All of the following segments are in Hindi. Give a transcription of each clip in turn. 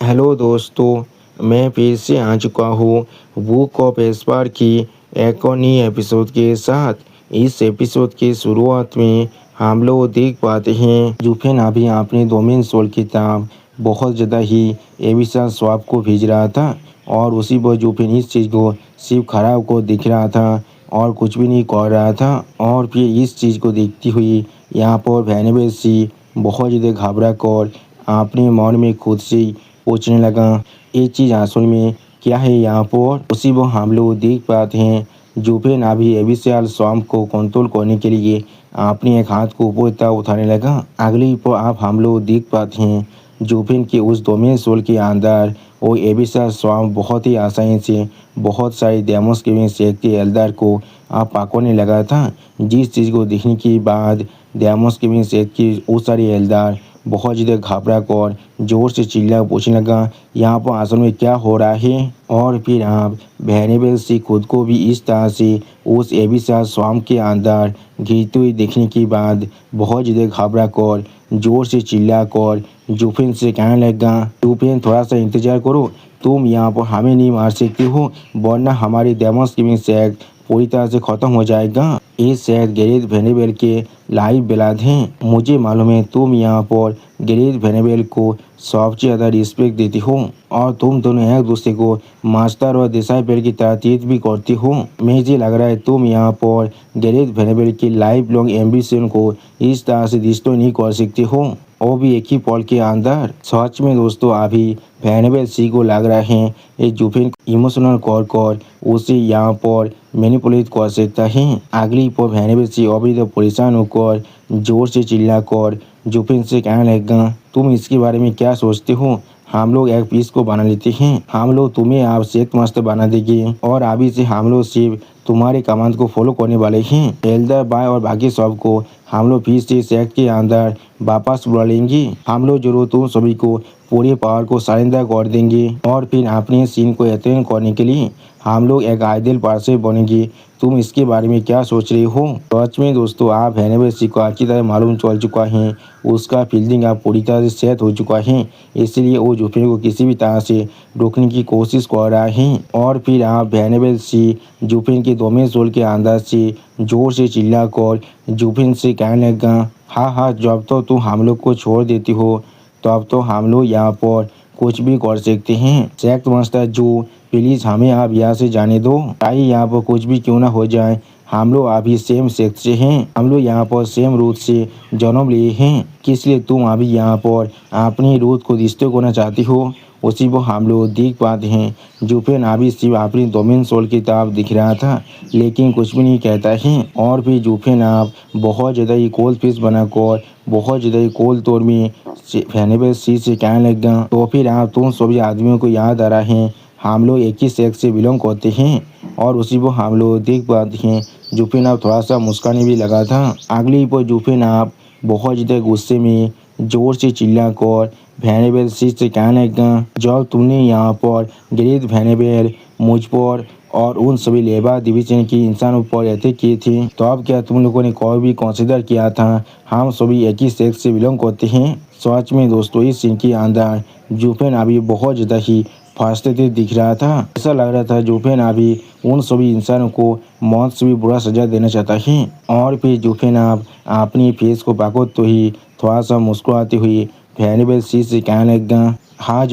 हेलो दोस्तों, मैं फिर से आ चुका हूँ बुक ऑफ एस्पार की एक और नई एपिसोड के साथ। इस एपिसोड के शुरुआत में हम लोग देख पाते हैं जुफेन अभी अपने डोमेन सोल किताब बहुत ज़्यादा ही एविसा स्वाप को भेज रहा था और उसी पर जुफेन इस चीज़ को सिर्फ खराब को दिख रहा था और कुछ भी नहीं कर रहा था। और फिर इस चीज़ को देखती हुई यहाँ पर वैनेबल सी बहुत ज़्यादा घबरा कर अपने मन में खुद से पूछने लगा, ये चीज़ असल में क्या है यहाँ पर। उसी वो हम लोग देख पाते हैं जुफेन अभी एबिसियल स्वाम्प को कंट्रोल करने के लिए अपने एक हाथ को ऊपर तक उठाने लगा। अगली पर आप हम लोग देख पाते हैं जुफेन के उस डोमेन सोल के अंदर वो एबिसियल स्वाम्प बहुत ही आसानी से बहुत सारे डेमोस के शेख के एल्डर को आप पकड़ने लगा था। जिस चीज़ को देखने के बाद डेमोस के शेख की वो सारे एल्डर बहुत ज़्यादा घबरा कर जोर से चिल्ला पूछने लगा, यहाँ पर असल में क्या हो रहा है। और फिर आप वैनेबल से खुद को भी इस तरह से उस एबिसियल स्वाम्प के अंदर घिरते हुए देखने के बाद बहुत ज़्यादा घबरा कर जोर से चिल्ला कर जुफेन से कहने लगा, जुफेन थोड़ा सा इंतज़ार करो, तुम यहाँ पर हमें नहीं मार सकती हो वरना हमारी डेमोस गिविंग सेक्ट पूरी तरह से ख़त्म हो जाएगा। ये सेक्ट गैरेथ वेनेबल के लाइव ब्लड हैं। मुझे मालूम है तुम यहाँ पर गैरेथ वेनेबल को सबसे ज़्यादा रिस्पेक्ट देती हो और तुम दोनों एक दूसरे को मास्टर और डिसाइपल की तरह ट्रीट भी करती हो। मुझे लग रहा है तुम यहाँ पर गैरेथ वेनेबल की लाइफ लॉन्ग एम्बिशन को इस तरह से डिस्ट्रॉय नहीं कर सकती हो, वो भी एक ही पल के अंदर। सच में दोस्तों अभी वैनेबल सी को लग रहा है ये जुफेन इमोशनल कर उसे यहाँ पर मैनिपुलेट कर सकता है। अगली पर वैनेबल सी अभी तो परेशान होकर जोर से चिल्ला कर जुफेन से कहने लगा, तुम इसके बारे में क्या सोचते हो, हम लोग एक पीस को बना लेते हैं, हम लोग तुम्हें आप सेक्ट मास्टर बना देंगे और अभी से हम लोग सिर्फ तुम्हारे कमांड को फॉलो करने वाले हैं। एल्डर बाय और बाकी सब को हम लोग फिर से सेक्ट के अंदर वापस बुला लेंगे। हम लोग जरूर तुम सभी को पूरे पावर को सरेंडर कर देंगे और फिर अपने सीन को अटेंड करने के लिए हम लोग एक आइडियल पार्टनर बनेंगे। तुम इसके बारे में क्या सोच रहे हो। सच में दोस्तों आप वैनेबल सी को अच्छी तरह मालूम चल चुका है, उसका फील्डिंग आप पूरी तरह से सेट हो चुका है, इसलिए वो जुफेन को किसी भी तरह से रोकने की कोशिश कर रहा है। और फिर आप वैनेबल सी जुफेन के डोमेन सोल के अंदर से जोर से चिल्ला कर जुफेन से कहने लगा, हाँ जब तो तुम हम लोग को छोड़ देती हो तब तो हम लोग यहाँ पर कुछ भी कर सकते हैं। सेक्ट मास्टर जो प्लीज़ हमें आप यहाँ से जाने दो, चाहे यहाँ पर कुछ भी क्यों ना हो जाए, हम लोग अभी सेम सेक्ट से हैं, हम लोग यहाँ पर सेम रूट से जन्म लिए हैं, किस लिए तुम अभी यहाँ पर अपनी रूट को डिस्टर्ब करना चाहती हो। उसी को हम लोग देख पाते हैं जुफेन अभी सिर्फ अपनी डोमेन सोल की तरफ दिख रहा था लेकिन कुछ भी नहीं कहता है। और फिर जुफेन आप बहुत ज़्यादा ही कोल्ड फिश बनाकर बहुत ज़्यादा ही कोल्ड तौर में वैनेबल सी से कहने लगा, तो फिर आप तुम सभी आदमियों को याद आ रहा है हम लोग एक ही सेक्स से बिलोंग करते हैं। और उसी को हम लोग देख पाते हैं जुफेन आप थोड़ा सा मुस्काने भी लगा था। अगली पर जुफेन आप बहुत ज़्यादा गुस्से में जोर से चिल्ला कर वैनेबल सी से कहने लगा, जब तुमने यहाँ पर गैरेथ वेनेबल मुझ पर और उन सभी लेबर डिवीजन की इंसानों पर अटैक किए थे तो अब क्या तुम लोगों ने कभी भी कंसिडर किया था हम सभी एक ही सेक्स से बिलोंग करते हैं। सच में दोस्तों इस सीन के अंदर जुफेन अभी बहुत ज़्यादा ही फ्रस्ट्रेटेड दिख रहा था। ऐसा लग रहा था जुफेन अभी उन सभी इंसानों को मौत से भी बुरा सजा देना चाहता है। और फिर जुफेन आप अपनी फेस को पकड़ तो ही थोड़ा सा मुस्कुराते हुए वैनेबल सी से कहने लगा, हाँ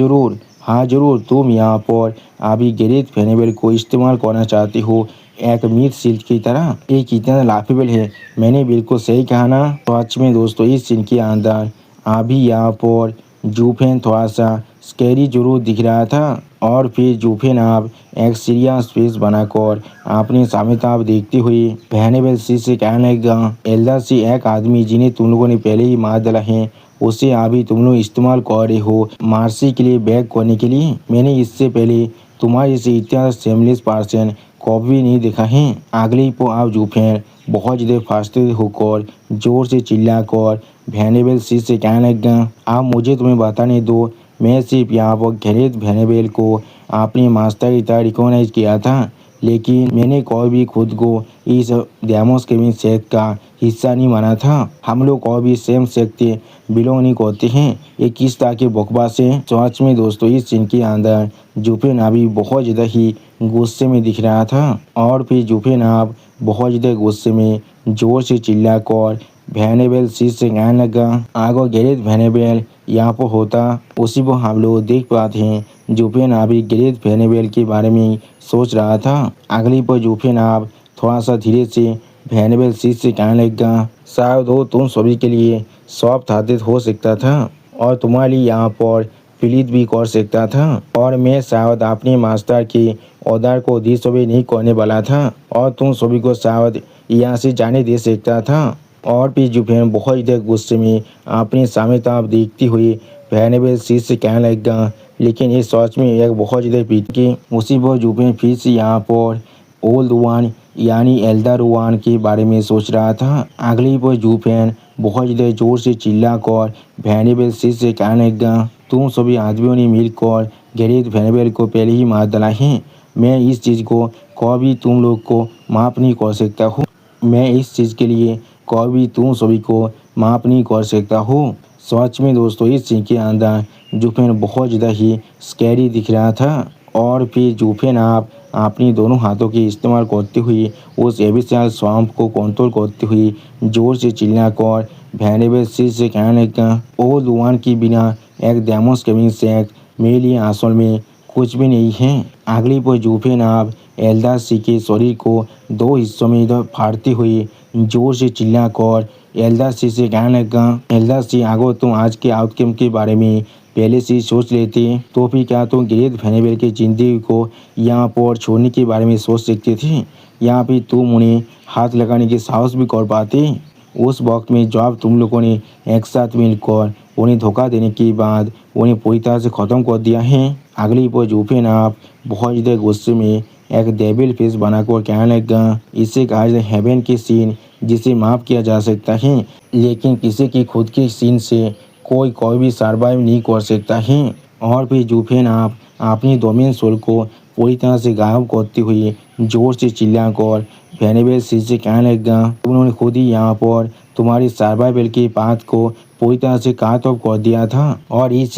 ज़रूर तुम यहाँ पर अभी गैरेथ वेनेबल को इस्तेमाल करना चाहती हो एक मीट शील्ड की तरह, ये कितना लाफेबल है, मैंने बिल्कुल सही कहा ना। सच में दोस्तों इस सीन के अंदर अभी यहाँ पर जुफेन थोड़ा सा स्कैरी जरूर दिख रहा था। और फिर जुफेन आप एक सीरियस फेस बनाकर अपने सामने तरफ देखते हुए वैनेबल सी से कहने लगा, एल्डर सी एक आदमी जिन्हें तुम लोगों ने पहले ही मार डाला है उसे अभी तुम लोग इस्तेमाल कर रहे हो मार्सी के लिए बैक करने के लिए। मैंने इससे पहले तुम्हारे से इतना सेमलेस पर्सन कभी नहीं देखा है। अगले को आप जुफेन बहुत ज़्यादा फ्रस्ट्रेटेड होकर जोर से चिल्ला कर वैनेबल सी से कहने लगा, आप मुझे तुम्हें बताने दो, मैं सिर्फ यहाँ पर गैरेथ वेनेबल को अपने मास्टर की तरह रिकॉग्नाइज किया था, लेकिन मैंने कभी भी खुद को इस डेमोस केमिन सेक्ट का हिस्सा नहीं माना था। हम लोग कभी भी सेम सेक्ट बिलोंग नहीं करते हैं। ये किस तरह की बकवास है। सच में दोस्तों इस सीन के अंदर जुफेनाब बहुत ज़्यादा ही गुस्से में दिख रहा था और फिर जुफेनाब बहुत ज़्यादा गुस्से में जोर से चिल्ला कर वैनेबल सीट से कहने लगा, अगर गैरेथ वैनेबल यहाँ पर होता उसी को हम लोग देख पाते हैं। जुफेनाब गैरेथ वैनेबल के बारे में सोच रहा था। अगली पर जुफेनाब थोड़ा सा धीरे से वैनेबल सीट से कहने लगा, शायद वो तुम सभी के लिए सॉफ्ट हार्टेड हो सकता था और तुम्हारे लिए यहाँ पर प्लीज भी कर सकता था और मैं शायद अपने मास्टर के ऑर्डर को डिसोबे नहीं करने वाला था और तुम सभी को शायद यहाँ से जाने दे सकता था। और फिर जुफेन बहुत ज़्यादा गुस्से में अपने सामने तरफ देखती हुई वैनेबल सीट से कहने लगा, लेकिन ये सच में एक बहुत ज़्यादा पीट के उसी पर जुफेन फिर से यहाँ पर ओल्ड वन यानी एल्डर वन के बारे में सोच रहा था। अगली पर जुफेन बहुत ज़्यादा जोर से चिल्ला कर वैनेबल सीट से कहने लगा, तुम सभी आदमियों ने मिलकर गैरेथ वैनेबल को पहले ही मार डाला है। मैं इस चीज़ को कभी तुम लोग को माफ़ नहीं कर सकता हूँ। मैं इस चीज़ के लिए कभी तुम सभी को माफ़ नहीं कर सकता हूँ। सच में दोस्तों इस सीन के अंदर जुफेन बहुत ज़्यादा ही स्कैरी दिख रहा था और फिर जुफेनाब अपनी दोनों हाथों के इस्तेमाल करते हुए उस एबिसियल स्वैम्प को कंट्रोल करते हुए जोर से चिल्ला कर वैनेबल सीट से कहने लगा, ओ लुआन के बिना एक डेमोस केमिन सेक्ट मेरे लिए असल में कुछ भी नहीं है। अगली पर जुफेनाब एल्डर सी के शरीर को दो हिस्सों में फाड़ते हुए जोर से चिल्ला कर एल्डर सी से कहने लगा, एल्डर सी अगर तुम आज के आउटकम के बारे में पहले से सोच लेते तो फिर क्या तुम गैरेथ वैनेबल की जिंदगी को यहाँ पर छोड़ने के बारे में सोच सकते थे या फिर तुम उन्हें हाथ लगाने के साहस भी कर पाते। उस वक्त में जब तुम लोगों ने एक साथ मिलकर उन्हें धोखा देने के बाद उन्हें पूरी तरह से ख़त्म कर दिया है। अगली पर जुफेनाब बहुत ज़्यादा गुस्से में एक डेविल फेस बनाकर कहने लगा, इसे कहा जाए हेवन के सीन जिसे माफ़ किया जा सकता है, लेकिन किसी की खुद के सीन से कोई भी सर्वाइव नहीं कर सकता है। और फिर जुफेनाब अपनी डोमेन सोल को पूरी तरह से गायब करते हुए जोर से चिल्लाकर वैनेबल सीट से कहने लगा, उन्होंने खुद ही यहाँ पर तुम्हारी सर्वाइवल के पाथ को पूरी तरह से काट ऑफ कर दिया था और इस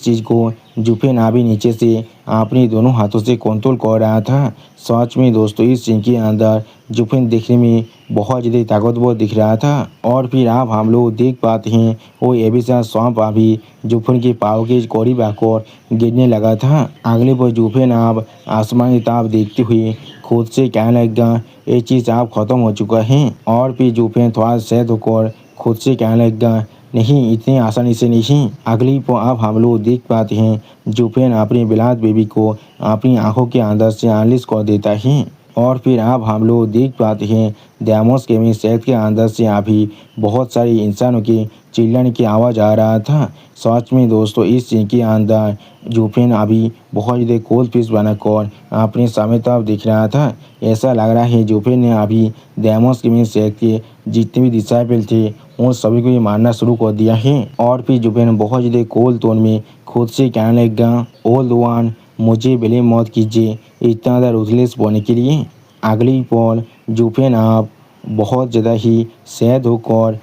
चीज़ को जुफेनाब नीचे से अपने दोनों हाथों से कंट्रोल कर रहा था। सच में दोस्तों इस सीन के अंदर जुफेन देखने में बहुत ज़्यादा ताकतवर दिख रहा था और फिर आप हम लोग देख पाते हैं वो एबिसियल स्वैम्प अभी जुफेन के पाँव के करीब आकर गिरने लगा था। अगले पर जुफेनाब आसमान की तरफ देखते हुए खुद से कहने लगा, ये चीज़ आप ख़त्म हो चुका है। और फिर जुफेन थोड़ा सैद होकर खुद से कहने लगा, नहीं इतनी आसानी से नहीं। अगली पर अब हम लोग देख पाते हैं जुफेन अपनी बिलात बेबी को अपनी आंखों के अंदर से अनलिस्ट कर देता है और फिर अब हम लोग देख पाते हैं डेमोस केमिन सेक्ट के अंदर से अभी बहुत सारे इंसानों की चिल्लाने की आवाज़ आ रहा था। सच में दोस्तों इस सीन के अंदर जुफेन अभी बहुत ज़्यादा कोल्ड फिश बनाकर अपने सामने तरफ दिख रहा था। ऐसा लग रहा है जुफेन ने अभी डेमोस केमिन सेक्ट के जितने भी डिसाइपल थे उन सभी को ये मारना शुरू कर दिया है। और फिर जुफेन बहुत ज़्यादा कोल्ड टोन में खुद से कहने लगा, ओल्ड वन मुझे ब्लेम मत कीजिए इतना ज़्यादा रूथलेस होने के लिए। अगली पल जुफेनाब बहुत ज़्यादा ही सैद होकर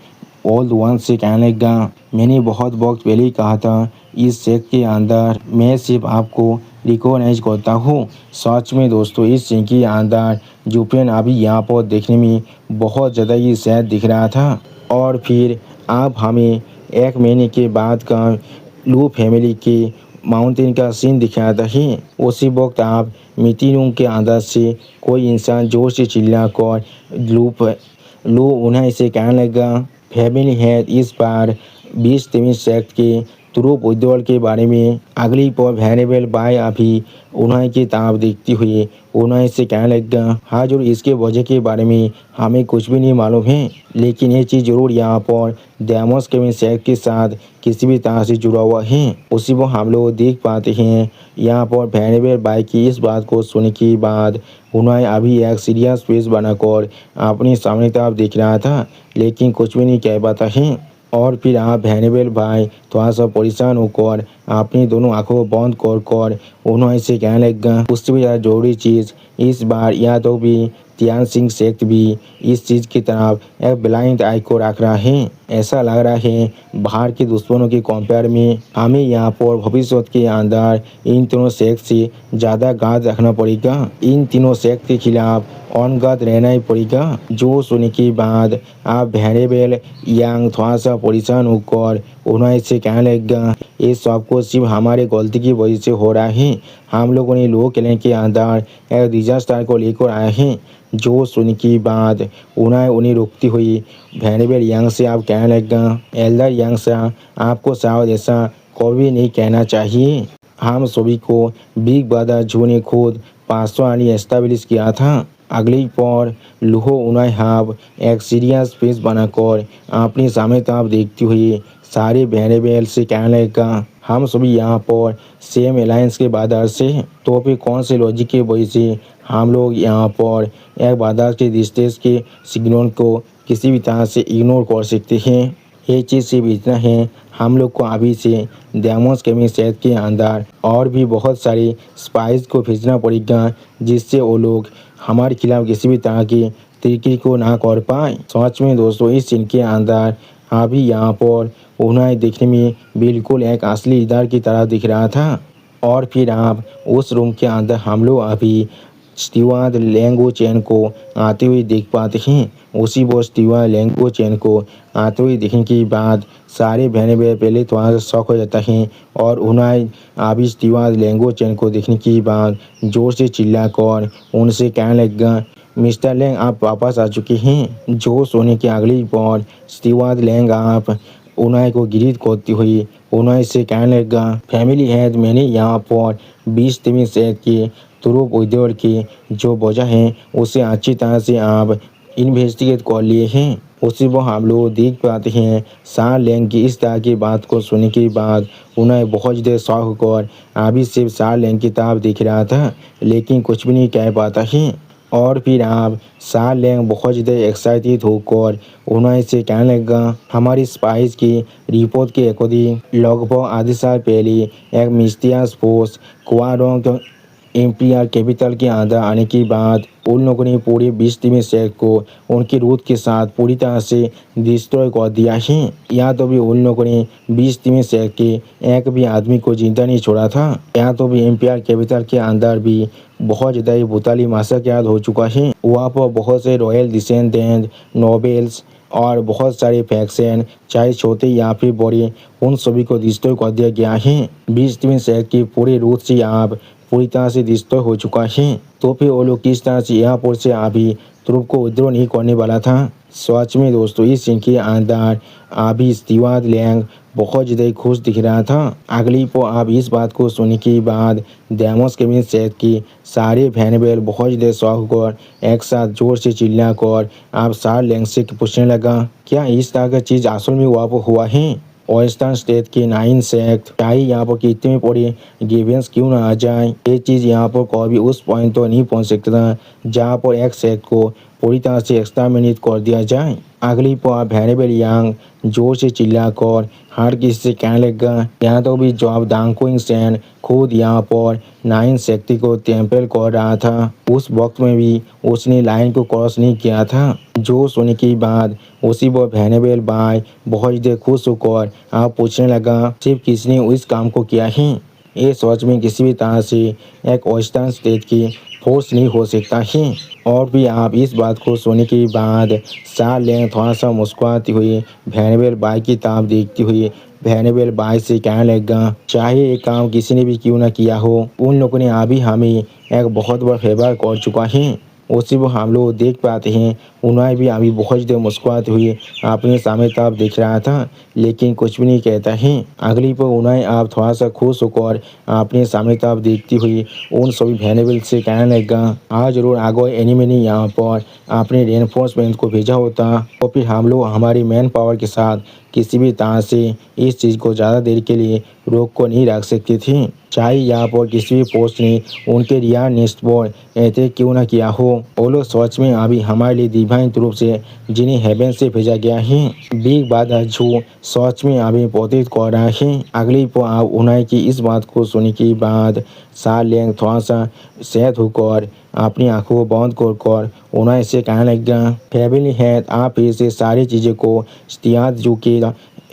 ओल्ड वन से कहने लगा, मैंने बहुत वक्त पहले ही कहा था इस सेक्ट के अंदर मैं सिर्फ आपको रिकॉग्नाइज करता हूँ। सच में दोस्तों इस सीन के अंदर जुफेन अभी यहाँ पर देखने में बहुत ज़्यादा ही सैद दिख रहा था। और फिर आप हमें एक महीने के बाद का लू फैमिली के माउंटेन का सीन दिखाता है। उसी वक्त आप मीटिंग रूम के अंदर से कोई इंसान जोर से चिल्ला कर लू उन्हें इसे कहने लगा, फैमिली है इस बार 20-23 सेक्ट के तुरुप उद्योग के बारे में। अगली पर वैनेबल बाय अभी उन्हें की ताब देखती हुई उन्हें से कहने लगा, हाँ जरूर इसके वजह के बारे में हमें कुछ भी नहीं मालूम है, लेकिन ये चीज़ जरूर यहाँ पर डेमोस केमिन सेक्ट के साथ किसी भी तरह से जुड़ा हुआ है। उसी को हम लोग देख पाते हैं यहाँ पर वैनेबल बाय की इस बात को सुनने के बाद उन्हें अभी एक सीरियस फेस बनाकर अपने सामने तरफ देख रहा था, लेकिन कुछ भी नहीं कह पाता है। और फिर आप हैनिबल भाई थोड़ा सा परेशान होकर अपनी दोनों आंखों को बंद कर उन्होंने से कहने लगा उससे भी ज़्यादा जरूरी चीज़ इस बार या तो भी त्यान सिंह शेख भी इस चीज़ की तरफ एक ब्लाइंड आई को रख रहा है। ऐसा लग रहा है बाहर के दुश्मनों के कंपेयर में हमें यहाँ पर भविष्य के अंदर इन तीनों शेख से ज़्यादा गाद रखना पड़ेगा। इन तीनों शेख के खिलाफ ऑन गार्ड रहना ही पड़ेगा। जो सुनने के बाद आप हैनिबल यांग थोड़ा सा परेशान होकर उन्होंने से कहने लगा ये सब कुछ सिर्फ हमारे गलती की वजह से हो रहा है। हम लोगों ने लो क्लैन के अंदर एक डिजास्टर को लेकर आए हैं। जो सुनने के बाद उन्हें रोकती हुई हैनिबल यांग से आप कहने लगा एल्डर यांग से आपको शायद ऐसा कभी नहीं कहना चाहिए। हम सभी को बिग ब्रदर जू ने खुद 500 आनी एस्टेब्लिश किया था। अगली पर लूहो उन्हें हाब एक सीरियस फेस बनाकर अपनी सामने तरफ देखती हुई सारे हैनिबल से कहने लगा हम सभी यहाँ पर सेम अलायंस के बादर से तो फिर कौन से लॉजिक की वजह से हम लोग यहाँ पर एक बादर के डिस्टेंस के सिग्नल को किसी भी तरह से इग्नोर कर सकते हैं। ये चीज़ सिर्फ इतना है हम लोग को अभी से डेमोस केमिक सेट के अंदर और भी बहुत सारी स्पाइस को भेजना पड़ेगा जिससे वो लोग हमारे खिलाफ किसी भी तरह की तरीके को ना कर पाए। सच में दोस्तों इस सीन के अंदर अभी यहाँ पर उन्हें देखने में बिल्कुल एक असली लीडर की तरह दिख रहा था। और फिर आप उस रूम के अंदर हम लोग अभी स्टीवार्ड लेंगो चैन को आते हुए देख पाते हैं। उसी वो स्टीवार्ड लेंगो चैन को आते हुए देखने के बाद सारे बहने पहले थोड़ा सा शौक हो जाता है और उन्हें अभी स्टीवार्ड लेंगो चैन को देखने के बाद जोर से चिल्लाकर उनसे कहने लगा मिस्टर लेंग आप वापस आ चुके हैं। जो सोने के अगली बार स्टीवार्ड लेंग आप उन्हें को गिरीत करती हुई उन्हें से कहने लगा फैमिली हेड मैंने यहाँ पर 20 सेट के तुरुप उद्योग की जो वजह है उसे अच्छी तरह से आप इन्वेस्टिगेट कर लिए हैं। उसी वो हम लोग देख पाते हैं शाह लेंग की इस तरह की बात को सुनने के बाद उन्हें बहुत देर शौक होकर अभी सिर्फ शाह लेंग की तरफ दिख रहा था लेकिन कुछ भी नहीं कह पाता है। और फिर आप शाह लेंग बहुत ज़्यादा एक्साइटेड होकर उन्हें से कहने लगा हमारी स्पाइस की रिपोर्ट के अकॉर्डिंग लगभग आधे साल पहले एक मिस्टीरियस फोर्स क्वाडोंग एम्पियर कैपिटल के अंदर आने के बाद उन लोगों ने पूरे 20 शहर को उनकी रूट के साथ पूरी तरह से डिस्ट्रॉय कर दिया है। या तो भी उन लोगों ने 20 शहर के एक भी आदमी को जिंदा नहीं छोड़ा था। या तो भी एम्पियर कैपिटल के अंदर भी बहुत ज़्यादा भूताली मासाक्यात हो चुका है। वहाँ पर बहुत से रॉयल डिसेंडेंट नोबेल्स और बहुत सारे फैक्शन चाहे छोटे या फिर बड़े उन सभी को डिस्ट्रॉय कर दिया गया है। 20 शहर के पूरे रूट से आप पूरी तरह से डिस्ट्रॉय हो चुका है। तो फिर वो लोग किस तरह से एयरपोर्ट से अभी तुरुप को विद्रोह नहीं करने वाला था। सच में दोस्तों इस सीन के अंदर अभी स्टीवार्ड लैंग बहुत ज़्यादा खुश दिख रहा था। अगली को आप इस बात को सुनने के बाद डेमोस केमिन सेट की सारे हैनिबल बहुत ज़्यादा शौक कर एक साथ जोर से चिल्ला कर आप शाह लैंग से पूछने लगा क्या इस तरह का चीज़ असल में वहाँ पर हुआ है। वेस्टर्न स्टेट के 9 सेक्ट चाहे यहाँ पर कितने बड़े गिवेंस क्यों ना आ जाए ये चीज़ यहाँ पर कभी उस पॉइंट तो नहीं पहुँच सकता जहाँ पर एक सेक्ट को पूरी तरह से एक्सटर्मिनेट कर दिया जाए। अगली पर हैनिबल यांग जोर से चिल्लाकर हर किसी से कहने लगा यहाँ तो भी जॉब दांगकुइंग सैन खुद यहाँ पर 9 शक्ति को टेम्पल कर रहा था उस वक्त में भी उसने लाइन को क्रॉस नहीं किया था। जो सुनने के बाद उसी वो हैनिबल भाई बहुत ज़्यादा खुश होकर आप पूछने लगा सिर्फ किसने उस काम को किया है। ये सोच में किसी भी तरह से एक वेस्टर्न स्टेट की फोर्स नहीं हो सकता है। और भी आप इस बात को सुनने के बाद शाह लैंग थोड़ा सा मुस्कुराती हुई हैनिबल भाई की तरफ देखती हुई हैनिबल भाई से कहने लगा चाहे ये काम किसी ने भी क्यों ना किया हो उन लोगों ने अभी हमें एक बहुत बड़ा फेवर कर चुका है। उसी वो हम लोग देख पाते हैं उन्हें भी अभी बहुत ज़्यादा मुस्कुराते हुए अपने सामने तरफ दिख रहा था लेकिन कुछ भी नहीं कहता है। अगली पर उन्हें आप थोड़ा सा खुश होकर अपने सामने तरफ देखती हुई उन सभी हैनिबल से कहने लगा आज जरूर आगे एनिमे ने यहाँ पर अपने रेनफोर्समेंट को भेजा होता तो फिर हम लोग हमारी मैन पावर के साथ किसी भी तरह से इस चीज़ को ज़्यादा देर के लिए रोक को नहीं रख सकती थी, चाहे यहाँ पर किसी भी पोस्ट ने उनके रिया निष्ठोर ऐसे क्यों ना किया हो। वो लोग सच में अभी हमारे लिए डिवाइन रूप से जिन्हें हेवन से भेजा गया है। बिग बादर जो सच में अभी पोतित कर रहा है। अगली पर आप उन्हें की इस बात को सुनने के बाद सा लेंग थोड़ा सा सहत होकर अपनी आंखों को बंद कर उन्हें से कहने लगा, फैमिली है आप फिर से सारी चीज़ों को इस्तियाद जो के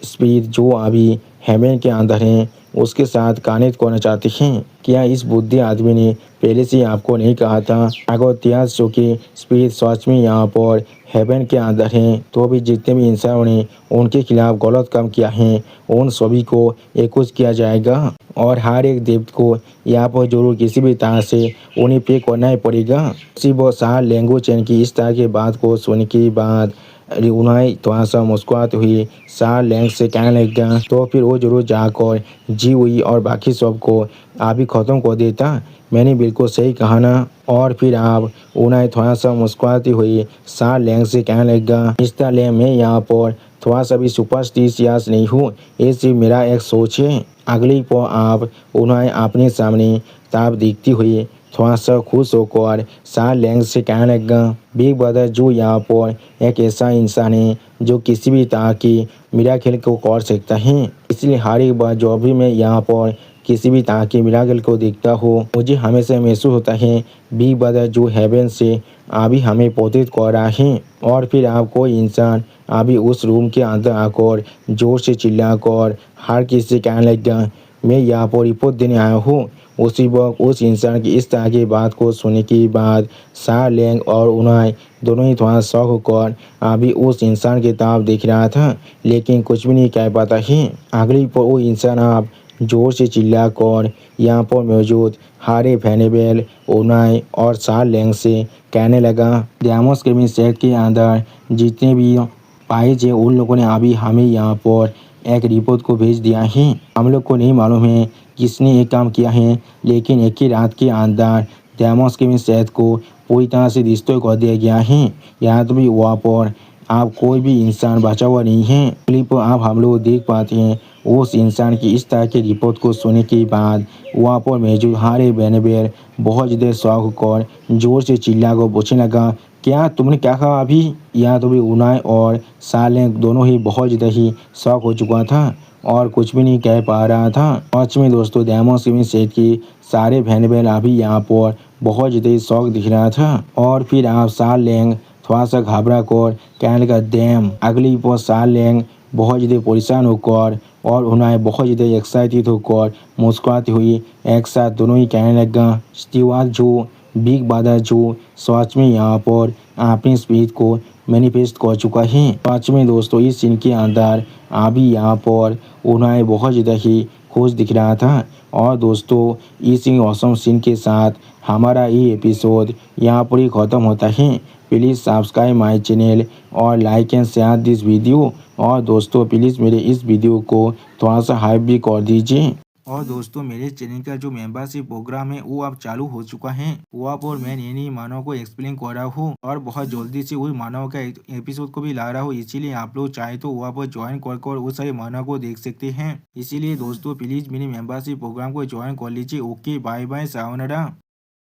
स्पिरिट जो अभी हेवन के अंदर हैं उसके साथ कनेक्ट करना चाहते हैं। क्या इस बुद्धि आदमी ने पहले से आपको नहीं कहा था? अगर इतिहास जो कि स्पिरिट सच में यहाँ पर हेवन के अंदर हैं तो भी जितने भी इंसानों ने उनके खिलाफ गलत काम किया है उन सभी को एकजुट किया जाएगा और हर एक देव को यहाँ पर जरूर किसी भी तरह से उन्हें पे करना ही पड़ेगा। सिर्फ वो शाह लेंगू चैन की इस तरह की बात को सुनने के बाद उन्हें थोड़ा सा मुस्कुराते हुए शाह लेंग से कहने लगा, तो फिर वो जरूर जाकर जी हुई और बाकी सब को आप ही ख़त्म कर देता। मैंने बिल्कुल सही कहा ना। और फिर आप उन्हें थोड़ा सा मुस्कुराते हुए शाह लेंग से कहने लगा, मिस्टर लेंग मैं यहाँ पर थोड़ा सा भी सुपरस्टिशियस नहीं हूँ, ये सिर्फ मेरा एक सोच है। अगली पर आप उन्हें अपने सामने ताप दिखती हुई थोड़ा सा खुश होकर शाह लेंग से कहने लगा, बिग ब्रदर जो यहाँ पर एक ऐसा इंसान है जो किसी भी तरह की मिराकल को कर सकता है, इसलिए हर एक बार जब भी मैं यहाँ पर किसी भी तरह के मिराकल को देखता हूँ मुझे हमेशा महसूस होता है बिग ब्रदर जो हेवन से अभी हमें पोषित कर रहा है। और फिर आप कोई इंसान अभी उस रूम के अंदर आकर जोर से चिल्लाकर हर किसी से कहने लगा, मैं यहाँ पर रिपोर्ट देने आया हूँ। उसी वक्त उस इंसान की इस तरह की बात को सुनने के बाद शाह लेंग और उन्हें दोनों ही थोड़ा शौक होकर अभी उस इंसान की तरफ देख रहा था लेकिन कुछ भी नहीं कह पाता है। अगली पर वो इंसान आप जोर से चिल्लाकर यहाँ पर मौजूद हारे फैनेबल उन्हें और शाह लेंग से कहने लगा, डैमोस केमिन सेट के अंदर जितने भी पाए थे उन लोगों ने अभी हमें यहाँ पर एक रिपोर्ट को भेज दिया है। हम लोग को नहीं मालूम है किसने ये काम किया है लेकिन एक ही रात के अंदर डैमोस केमिन सेट को पूरी तरह से डिस्ट्रॉय कर दिया गया है। यहाँ तो भी वहाँ पर आप कोई भी इंसान बचा हुआ नहीं है। क्लिप आप हम लोग देख पाते हैं उस इंसान की इस तरह की रिपोर्ट को सुनने के बाद वहाँ पर मौजूद हारे बेनबेर बहुत ज़्यादा शौक कर जोर से चिल्ला कर पूछने लगा, क्या तुमने क्या कहा अभी? यहाँ तो भी उनाय और साले दोनों ही बहुत ज़्यादा ही शौक हो चुका था और कुछ भी नहीं कह पा रहा था। पाँच में दोस्तों डैमोस केमिन सेट की सारे बहन अभी यहाँ पर बहुत ज़्यादा शौक दिख रहा था। और फिर आप साल लेंग थोड़ा सा घबरा कर कहने लगा, डैम। अगली पर साल लेंग बहुत ज़्यादा परेशान होकर और उन्हें बहुत ज़्यादा एक्साइटेड होकर मुस्कुराती हुई एक साथ दोनों ही कहने लगा, स्टीवार्ट जो बिग ब्रदर जो सच में यहाँ पर अपनी स्पीड को मैनिफेस्ट कर चुका है। पाँचवें दोस्तों इस सीन के अंदर अभी यहाँ पर उन्हें बहुत ज़्यादा ही खुश दिख रहा था। और दोस्तों इस ऑसम सीन के साथ हमारा ये एपिसोड यहाँ पर ही ख़त्म होता है। प्लीज़ सब्सक्राइब माय चैनल और like and share this video. और दोस्तों प्लीज़ मेरे इस वीडियो को थोड़ा सा हाइप भी कर दीजिए। और दोस्तों मेरे चैनल का जो मेंबरशिप प्रोग्राम है वो अब चालू हो चुका है। वहाँ पर मैं नई नई मानव को एक्सप्लेन कर रहा हूँ और बहुत जल्दी से वही मानव का एपिसोड को भी ला रहा हूँ, इसीलिए आप लोग चाहे तो वहाँ पर ज्वाइन कर वो सारे मानव को देख सकते हैं। इसीलिए दोस्तों प्लीज मेरी मेंबरशिप प्रोग्राम को ज्वाइन कर लीजिए। Okay bye bye sayonara.